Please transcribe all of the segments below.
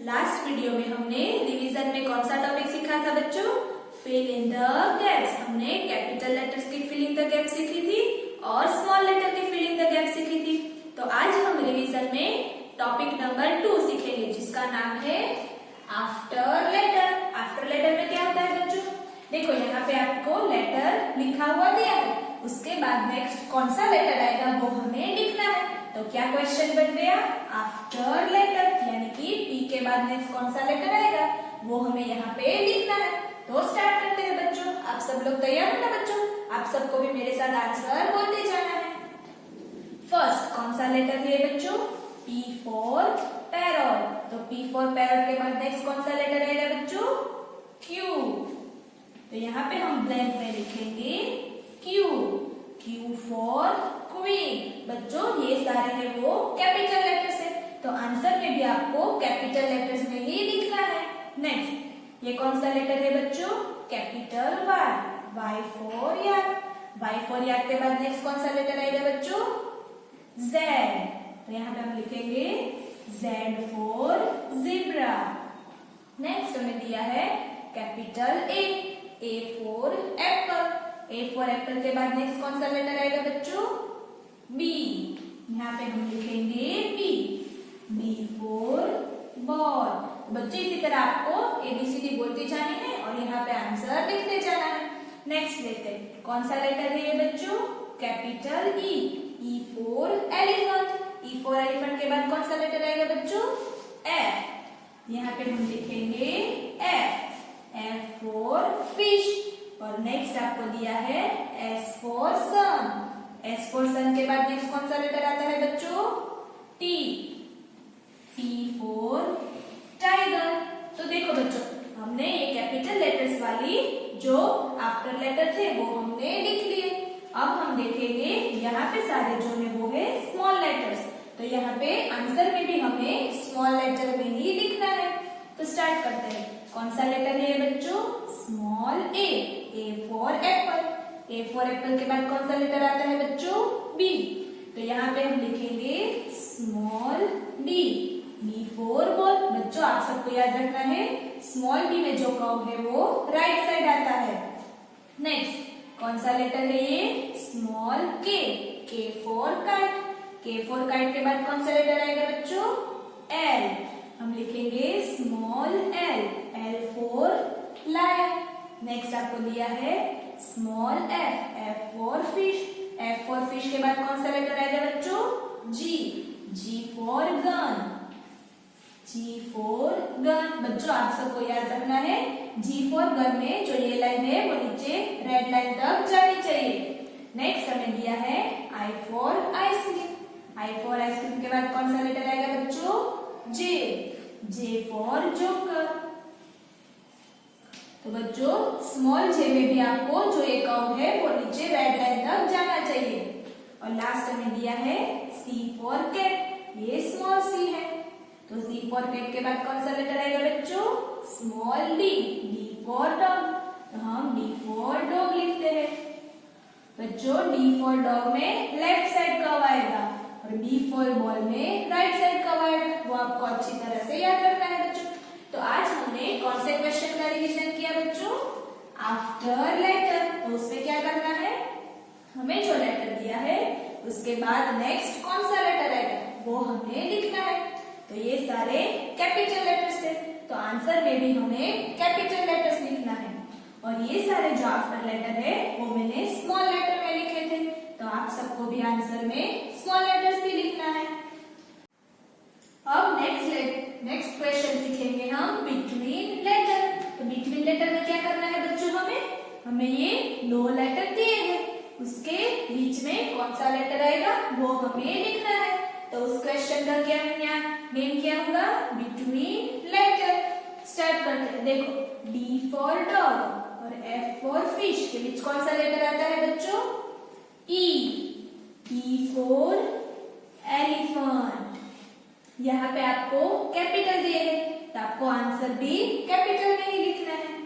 Last video में हमने revision में कौन सा टॉपिक सीखा था बच्चों? Fill in the gaps. हमने कैपिटल लेटर्स की फिल इन द गैप सीखी थी और स्मॉल लेटर की फिल इन द गैप सीखी थी। तो आज हम रिवीजन में टॉपिक नंबर 2 सीखेंगे जिसका नाम है आफ्टर लेटर। आफ्टर लेटर में क्या होता है बच्चों? देखो यहाँ पे आपको लेटर लिखा हुआ दिया है, उसके बाद नेक्स्ट कौन सा लेटर आएगा वो हमें लिखना है। तो क्या क्वेश्चन बन गया? आफ्टर लेटर, यानी कि पी के बाद नेक्स्ट कौन सा लेटर आएगा वो हमें यहाँ पे लिखना है। तो स्टार्ट करते हैं बच्चों। आप सब लोग तैयार हो ना बच्चों? आप सबको भी मेरे साथ आंसर बोलते जाना है। फर्स्ट कौन सा लेटर है बच्चों? P for parrot. तो पी फॉर पैरट के बाद नेक्स्ट कौन सा लेटर आएगा बच्चों? क्यू। तो यहाँ पे हम ब्लैंक में लिखेंगे क्यू। Q for queen. बच्चों ये सारे हैं वो कैपिटल लेटर्स है, तो आंसर में भी आपको कैपिटल लेटर्स में ही लिखना है। नेक्स्ट ये कौन सा लेटर है बच्चों? Capital Y. Y for yak. Y for yak के बाद नेक्स्ट कौन सा लेटर आएगा बच्चों? जेड। तो यहाँ पे हम लिखेंगे जेड फॉर ज़ेब्रा। नेक्स्ट हमें दिया है capital A. A for Apple. A for Apple के बाद नेक्स्ट कौन सा लेटर आएगा बच्चों? बी। यहाँ पे हम लिखेंगे बी। B for ball. बच्चों इसी तरह आपको एबीसीडी बोलते जाने हैं और यहाँ पे आंसर लिखते जाना है। नेक्स्ट लेते हैं, कौन सा लेटर है ये बच्चों? Capital E. E for elephant. E for elephant के बाद कौन सा लेटर आएगा बच्चों? एफ। यहाँ पे हम लिखेंगे एफ। F for fish. और नेक्स्ट आपको दिया है S for son. S for son के बाद नेक्स्ट कौन सा लेटर आता है बच्चों? टी। T for tiger. तो देखो बच्चों हमने ये कैपिटल लेटर्स वाली जो आफ्टर लेटर थे वो हमने लिख लिए। अब हम देखेंगे यहाँ पे सारे जो है वो है स्मॉल लेटर्स। तो यहाँ पे आंसर में भी हमें स्मॉल लेटर में ही लिखना है। तो स्टार्ट करते हैं। कौन सा लेटर है बच्चों? Small A. A for Apple. A for Apple के बाद कौन सा लेटर आता है बच्चों? बी। तो यहाँ पे हम लिखेंगे small D. B for ball. बच्चों आप सबको याद रखना है स्मॉल डी में जो कर्व है वो राइट साइड आता है। नेक्स्ट कौन सा लेटर है ये? स्मॉल के। के फॉर काइट। के फॉर काइट के बाद कौन सा लेटर आएगा बच्चों? एल। हम लिखेंगे small L. L for lion. Next आपको दिया है small F. F for fish. F for fish के बाद कौन सा लेटर आएगा बच्चों? G. G for gun. G for gun. बच्चों आप सबको याद रखना है जी फॉर गन में जो ये लाइन है वो नीचे रेड लाइन तक जानी चाहिए। नेक्स्ट हमें दिया है I for ice cream. I for ice cream के बाद कौन सा लेटर आएगा बच्चों? जे। J for joker. तो बच्चों स्मॉल जे में भी आपको जो ये कर्व है वो नीचे रेड लाइन तक जाना चाहिए। और लास्ट में दिया है सी फॉर कैट। ये स्मॉल सी है, तो सी फॉर कैट के बाद कौन सा लेटर आएगा बच्चों? Small D. D for dog. तो हम डी फॉर डॉग लिखते हैं। बच्चों डी फॉर डॉग में लेफ्ट साइड कर्व आएगा और बी फॉर बॉल में राइट साइड कर्व आएगा। वो आपको अच्छी तरह से याद रखना है बच्चों। तो आज हमने कौन से क्वेश्चन का रिवीजन किया बच्चों? After letter. तो उसमें क्या करना है? हमें जो लेटर दिया है उसके बाद नेक्स्ट कौन सा लेटर आएगा वो हमें लिखना है। तो ये सारे कैपिटल लेटर्स है, तो आंसर में भी हमें कैपिटल लेटर्स लिखना है। और ये सारे जो आफ्टर लेटर है वो मैंने स्मॉल लेटर में लिखे थे, तो आप सबको भी आंसर में स्मॉल लेटर्स भी लिखना है। अब नेक्स्ट क्वेश्चन सीखेंगे हम बिटवीन लेटर। तो बिटवीन लेटर में क्या करना है बच्चों? हमें ये दो लेटर दिए हैं, उसके बीच में कौन सा लेटर आएगा वो हमें लिखना है। तो उस क्वेश्चन का क्या नेम क्या होगा? Between letter. स्टार्ट करते हैं। देखो डी फॉर डॉग और एफ फॉर फिश के बीच कौन सा लेटर आता है बच्चों? ई। E for elephant. यहाँ पे आपको कैपिटल दिए हैं, तो आपको आंसर भी कैपिटल में ही लिखना है।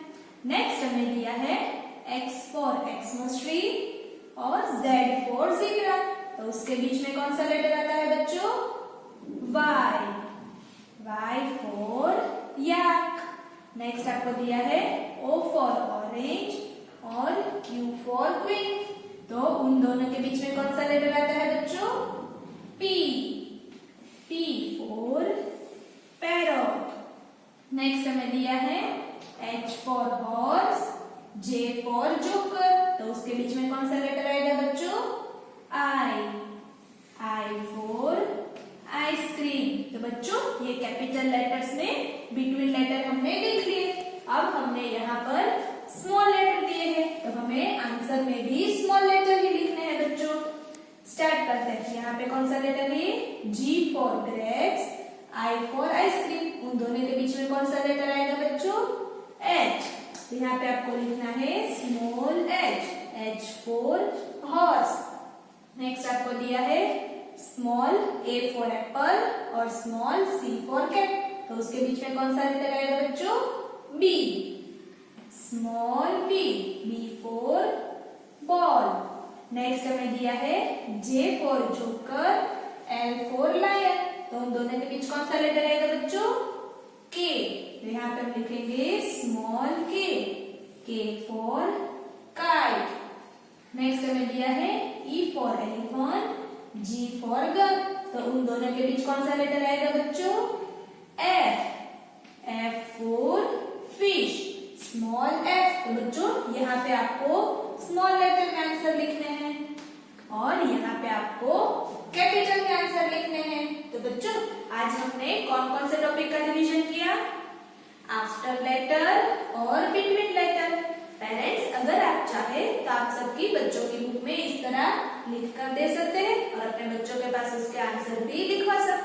नेक्स्ट हमें दिया है एक्स फॉर एक्समस ट्री और जेड फॉर ज़ेब्रा। तो उसके बीच में कौन सा लेटर आता है बच्चों? Y. Y for yak. Next आपको दिया है O for orange और Q for queen. तो उन दोनों के बीच में कौन सा लेटर आता है बच्चों? P. P for parrot. Next हमें दिया है H for horse, J for joker. तो उसके बीच में कौन सा लेटर आएगा बच्चों? I. I for ice cream. तो बच्चों ये कैपिटल लेटर्स में बिटवीन लेटर हमने लिख लिए. अब हमने यहाँ पर स्मॉल लेटर दिए हैं तो हमें आंसर में भी स्मॉल लेटर ही लिखने हैं बच्चों. स्टार्ट करते हैं. यहाँ पे कौन सा लेटर है? G for grapes, I for ice cream. उन दोनों के बीच में कौन सा लेटर आएगा बच्चों? H. तो यहाँ पे आपको लिखना है small h. H for horse. Next आपको दिया है स्मॉल A फॉर एप्पल और स्मॉल C फॉर कैट. तो उसके बीच में कौन सा लेटर आएगा बच्चों? B. Small B. B for ball. Next हमें दिया है J for joker, L for lion. तो उन दोनों के बीच कौन सा लेटर आएगा बच्चों? K. तो यहाँ पे हम लिखेंगे small K. K for kite. Next हमें दिया है E for elephant, G for gun. तो उन दोनों के बीच कौन सा लेटर आएगा बच्चों? F. F for fish. Small f. तो बच्चों यहाँ पे आपको स्मॉल लेटर में आंसर लिखने हैं और यहाँ पे आपको कैपिटल में आंसर लिखने हैं. तो बच्चों आज हमने कौन कौन से टॉपिक का रिवीजन किया? आफ्टर लेटर और बिटवीन लेटर. पेरेंट्स अगर आप चाहे तो आप सबकी बच्चों की बुक में इस तरह लिख कर दे सकते हैं और अपने बच्चों के पास उसके आंसर भी लिखवा सकते हैं.